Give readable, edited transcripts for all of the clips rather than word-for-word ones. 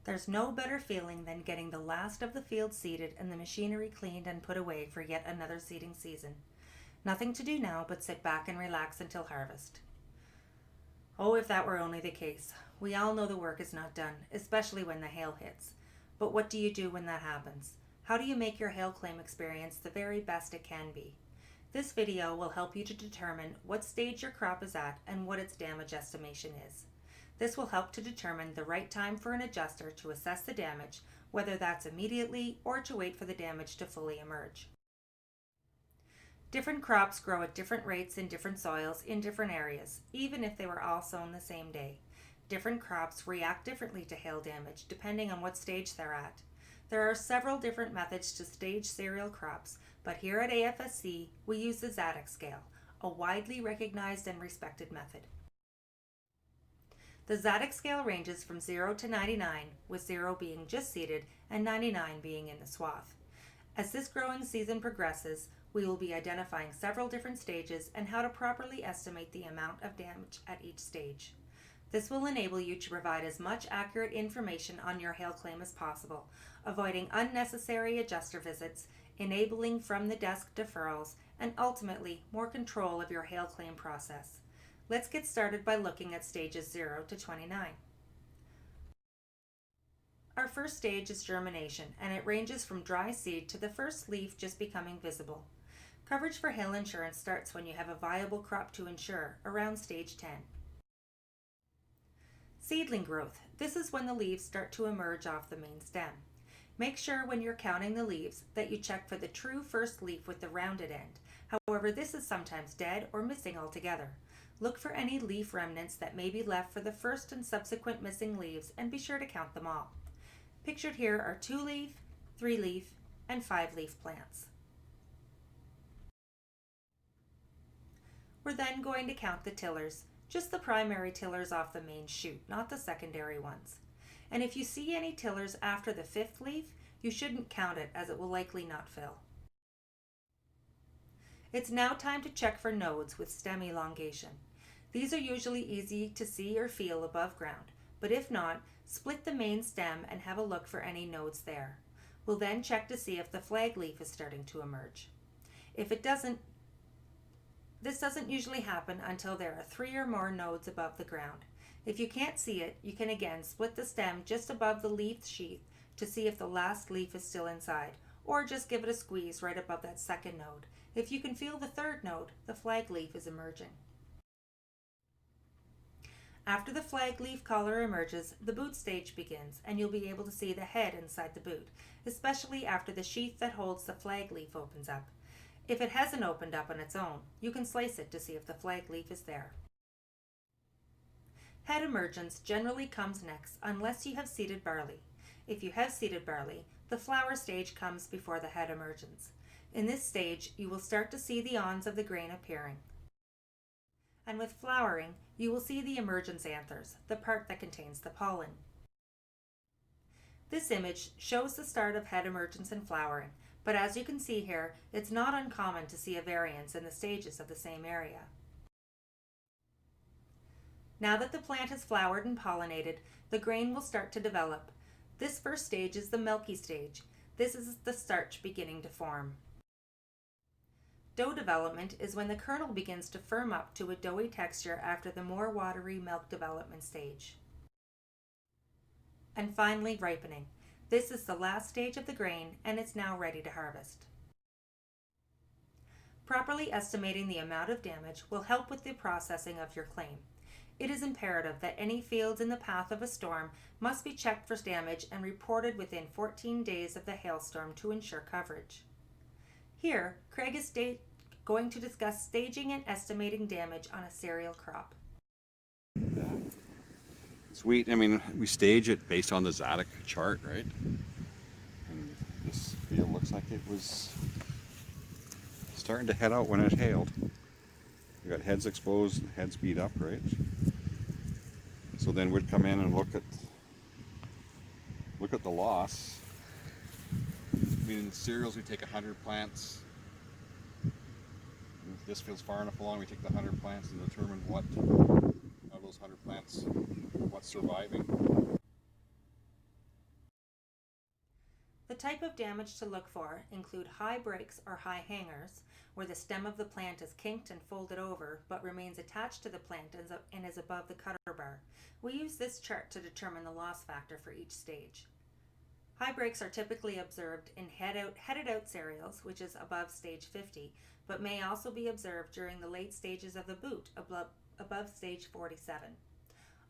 There's no better feeling than getting the last of the field seeded and the machinery cleaned and put away for yet another seeding season. Nothing to do now but sit back and relax until harvest. Oh, if that were only the case. We all know the work is not done, especially when the hail hits. But what do you do when that happens? How do you make your hail claim experience the very best it can be? This video will help you to determine what stage your crop is at and what its damage estimation is. This will help to determine the right time for an adjuster to assess the damage, whether that's immediately or to wait for the damage to fully emerge. Different crops grow at different rates in different soils in different areas, even if they were all sown the same day. Different crops react differently to hail damage depending on what stage they're at. There are several different methods to stage cereal crops, but here at AFSC we use the Zadig scale, a widely recognized and respected method. The Zadig scale ranges from 0 to 99, with 0 being just seeded and 99 being in the swath. As this growing season progresses, we will be identifying several different stages and how to properly estimate the amount of damage at each stage. This will enable you to provide as much accurate information on your hail claim as possible, avoiding unnecessary adjuster visits, enabling from the desk deferrals, and ultimately more control of your hail claim process. Let's get started by looking at stages 0 to 29. Our first stage is germination, and it ranges from dry seed to the first leaf just becoming visible. Coverage for hail insurance starts when you have a viable crop to insure, around stage 10. Seedling growth. This is when the leaves start to emerge off the main stem. Make sure when you're counting the leaves that you check for the true first leaf with the rounded end. However, this is sometimes dead or missing altogether. Look for any leaf remnants that may be left for the first and subsequent missing leaves and be sure to count them all. Pictured here are 2-leaf, 3-leaf, and 5-leaf plants. We're then going to count the tillers, just the primary tillers off the main shoot, not the secondary ones. And if you see any tillers after the 5th leaf, you shouldn't count it as it will likely not fill. It's now time to check for nodes with stem elongation. These are usually easy to see or feel above ground, but if not, split the main stem and have a look for any nodes there. We'll then check to see if the flag leaf is starting to emerge. If it doesn't, this doesn't usually happen until there are 3 or more nodes above the ground. If you can't see it, you can again split the stem just above the leaf sheath to see if the last leaf is still inside, or just give it a squeeze right above that second node. If you can feel the 3rd node, the flag leaf is emerging. After the flag leaf collar emerges, the boot stage begins, and you'll be able to see the head inside the boot, especially after the sheath that holds the flag leaf opens up. If it hasn't opened up on its own, you can slice it to see if the flag leaf is there. Head emergence generally comes next unless you have seeded barley. If you have seeded barley, the flower stage comes before the head emergence. In this stage, you will start to see the awns of the grain appearing. And with flowering, you will see the emergence anthers, the part that contains the pollen. This image shows the start of head emergence and flowering, but as you can see here, it's not uncommon to see a variance in the stages of the same area. Now that the plant has flowered and pollinated, the grain will start to develop. This first stage is the milky stage. This is the starch beginning to form. Dough development is when the kernel begins to firm up to a doughy texture after the more watery milk development stage. And finally, ripening. This is the last stage of the grain, and it's now ready to harvest. Properly estimating the amount of damage will help with the processing of your claim. It is imperative that any fields in the path of a storm must be checked for damage and reported within 14 days of the hailstorm to ensure coverage. Here, Craig is going to discuss staging and estimating damage on a cereal crop. Sweet. I mean, we stage it based on the Zadig chart, right? And this field looks like it was starting to head out when it hailed. We got heads exposed, heads beat up, right? So then we'd come in and look at the loss. I mean, in cereals we take 100 plants. If this field's far enough along, we take the 100 plants and determine what of those 100 plants, what's surviving. type of damage to look for include high breaks or high hangers, where the stem of the plant is kinked and folded over but remains attached to the plant and is above the cutter bar. We use this chart to determine the loss factor for each stage. High breaks are typically observed in headed out cereals, which is above stage 50, but may also be observed during the late stages of the boot, above stage 47.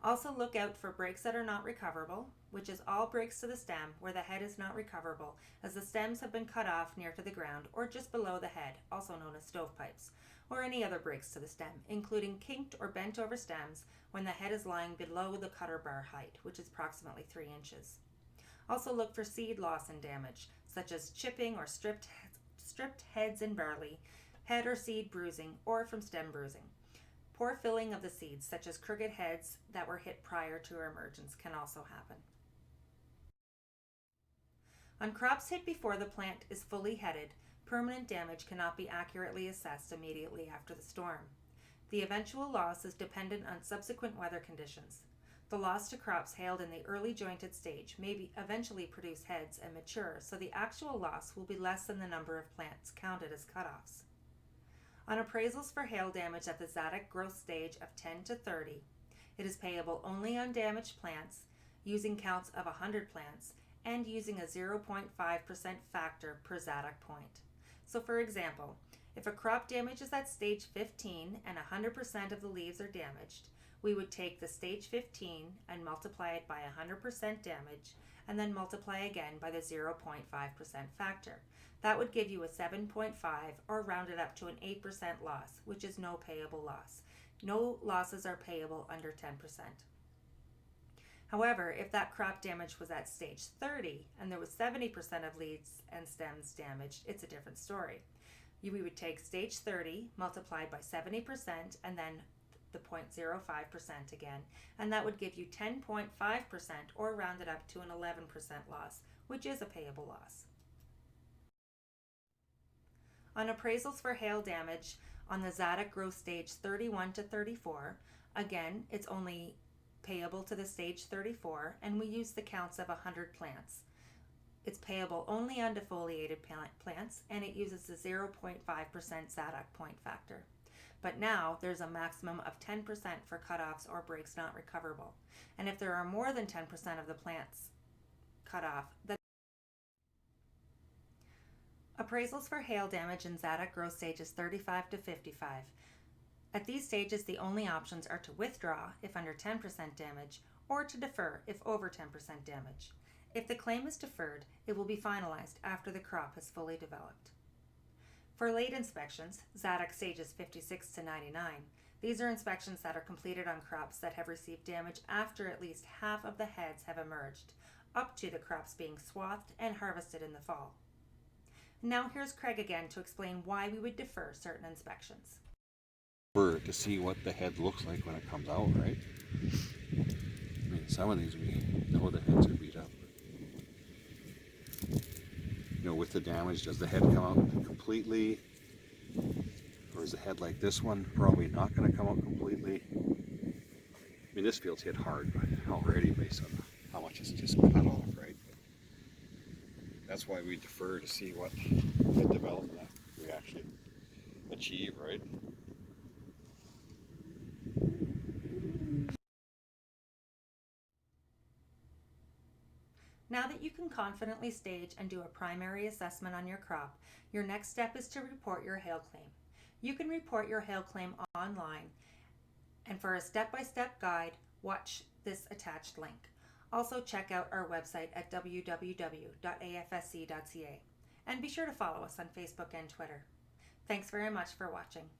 Also look out for breaks that are not recoverable, which is all breaks to the stem where the head is not recoverable, as the stems have been cut off near to the ground or just below the head, also known as stovepipes, or any other breaks to the stem, including kinked or bent over stems when the head is lying below the cutter bar height, which is approximately 3 inches. Also look for seed loss and damage, such as chipping or stripped heads in barley, head or seed bruising, or from stem bruising. Poor filling of the seeds, such as crooked heads that were hit prior to emergence, can also happen. On crops hit before the plant is fully headed, permanent damage cannot be accurately assessed immediately after the storm. The eventual loss is dependent on subsequent weather conditions. The loss to crops hailed in the early jointed stage may eventually produce heads and mature, so the actual loss will be less than the number of plants counted as cutoffs. On appraisals for hail damage at the Zadok growth stage of 10 to 30, it is payable only on damaged plants, using counts of 100 plants, and using a 0.5% factor per Zadok point. So for example, if a crop damage is at stage 15 and 100% of the leaves are damaged, we would take the stage 15 and multiply it by 100% damage, and then multiply again by the 0.5% factor. That would give you a 7.5, or round it up to an 8% loss, which is no payable loss. No losses are payable under 10%. However, if that crop damage was at stage 30 and there was 70% of leaves and stems damaged, it's a different story. We would take stage 30 multiplied by 70% and then the 0.05% again, and that would give you 10.5%, or round it up to an 11% loss, which is a payable loss. On appraisals for hail damage on the Zadok growth stage 31 to 34, again, it's only payable to the stage 34, and we use the counts of 100 plants. It's payable only on defoliated plants, and it uses a 0.5% Zadok point factor. But now there's a maximum of 10% for cutoffs or breaks not recoverable. And if there are more than 10% of the plants cut off, then appraisals for hail damage in Zadok growth stages 35 to 55. At these stages, the only options are to withdraw if under 10% damage, or to defer if over 10% damage. If the claim is deferred, it will be finalized after the crop has fully developed. For late inspections, Zadok stages 56 to 99, these are inspections that are completed on crops that have received damage after at least half of the heads have emerged, up to the crops being swathed and harvested in the fall. Now here's Craig again to explain why we would defer certain inspections. To see what the head looks like when it comes out, right? I mean, some of these we know the heads are beat up. You know, with the damage, does the head come out completely? Or is a head like this one probably not going to come out completely? I mean, this field's hit hard already based on how much it's just cut off, right? That's why we defer to see what development we actually achieve, right? Now that you can confidently stage and do a primary assessment on your crop, your next step is to report your hail claim. You can report your hail claim online, and for a step-by-step guide, watch this attached link. Also check out our website at www.afsc.ca, and be sure to follow us on Facebook and Twitter. Thanks very much for watching.